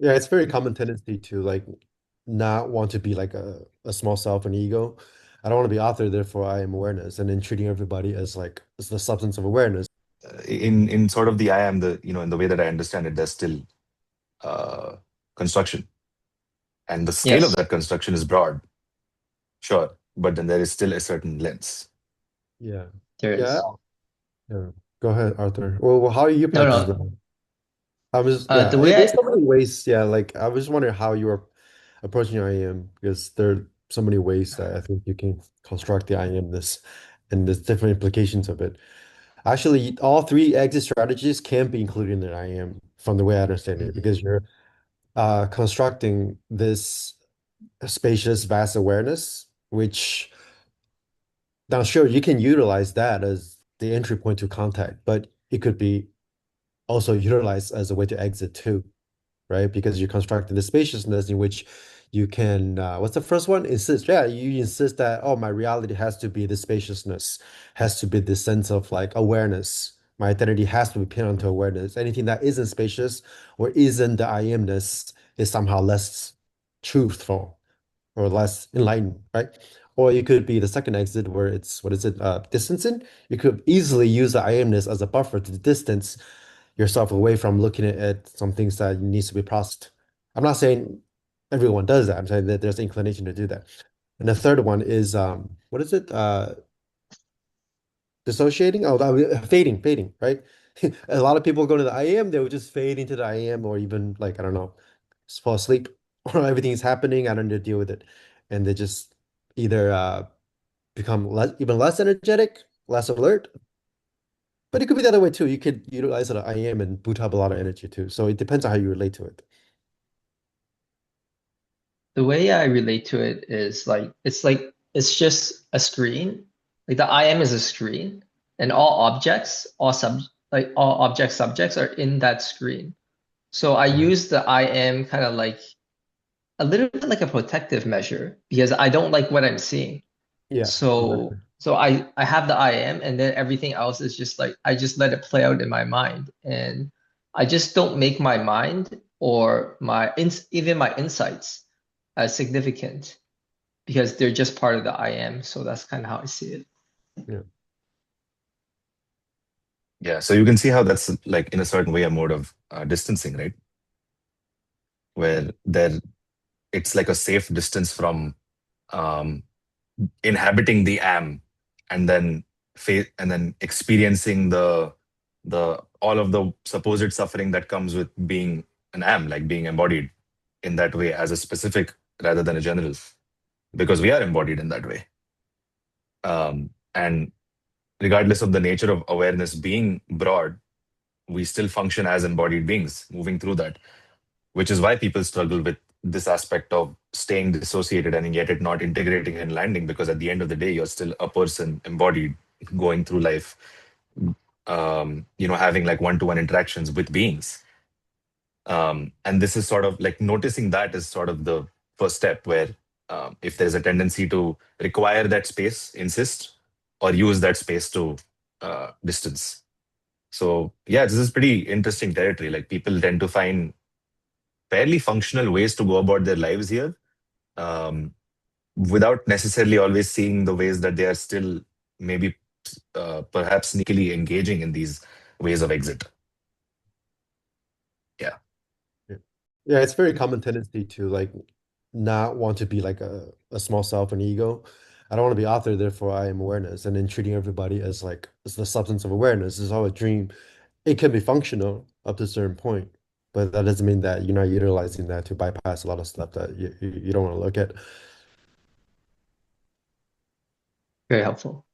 Yeah, it's very common tendency to like not want to be like a small self and ego. I don't want to be author, therefore I am awareness, and then treating everybody as like as the substance of awareness. In sort of the I am, the in the way that I understand it, there's still uh, construction, and the scale of Yes, that construction is broad, sure, but then there is still a certain lens. Yeah. there Yeah. is. Yeah. Go ahead, Arthur. Well, how you No, practice no. that? I was, yeah, The way there's I so many ways. Yeah, like I was wondering how you are approaching I am because there are so many ways that I think you can construct the I amness and there's different implications of it. Actually, all three exit strategies can be included in the I am from the way I understand it Mhm. because you're constructing this spacious, vast awareness, which now, sure, you can utilize that as the entry point to contact, but it could be also utilized as a way to exit too, right? Because you're constructing the spaciousness in which you can, what's the first one? Insist. Yeah, you insist that, oh, my reality has to be the spaciousness, has to be the sense of like awareness. My identity has to be pinned onto awareness. Anything that isn't spacious or isn't the I amness is somehow less truthful or less enlightened, right? Or you could be the second exit where it's, what is it, distancing? You could easily use the I amness as a buffer to distance yourself away from looking at some things that needs to be processed. I'm not saying everyone does that. I'm saying that there's inclination to do that. And the third one is what is it? Dissociating? Oh, fading, right? A lot of people go to the I am, they would just fade into the I am, or even like, I don't know, just fall asleep, or everything is happening, I don't need to deal with it. And they just either become even less energetic, less alert, but it could be the other way too. You could utilize it I am and boot up a lot of energy too. So it depends on how you relate to it. The way I relate to it is like it's just a screen. Like the I am is a screen, and all objects, all object subjects are in that screen. So I Mhm. use the I am kind of like a little bit like a protective measure because I don't like what I'm seeing. Yeah, So exactly. so I have the I am, and then everything else is just like I just let it play out in my mind, and I just don't make my mind or even my insights as significant because they're just part of the I am. So that's kind of how I see it. Yeah. Yeah, so you can see how that's like in a certain way a mode of distancing, right? Where there it's like a safe distance from um, inhabiting the am, and then and then experiencing the all of the supposed suffering that comes with being an am, like being embodied in that way as a specific rather than a general, because we are embodied in that way. And regardless of the nature of awareness being broad, we still function as embodied beings moving through that, which is why people struggle with this aspect of staying dissociated and yet it not integrating and landing, because at the end of the day you're still a person embodied going through life, having like one-to-one interactions with beings. And this is sort of like noticing that is sort of the first step where, if there's a tendency to require that space, insist, or use that space to distance. So yeah, this is pretty interesting territory. Like people tend to find fairly functional ways to go about their lives here, um, without necessarily always seeing the ways that they are still maybe perhaps sneakily engaging in these ways of exit. Yeah. Yeah. Yeah, it's very common tendency to like not want to be like a small self and ego. I don't want to be author, therefore I am awareness, and then treating everybody as like as the substance of awareness is all a dream. It can be functional up to a certain point, but that doesn't mean that you're not utilizing that to bypass a lot of stuff that you don't want to look at. Very helpful.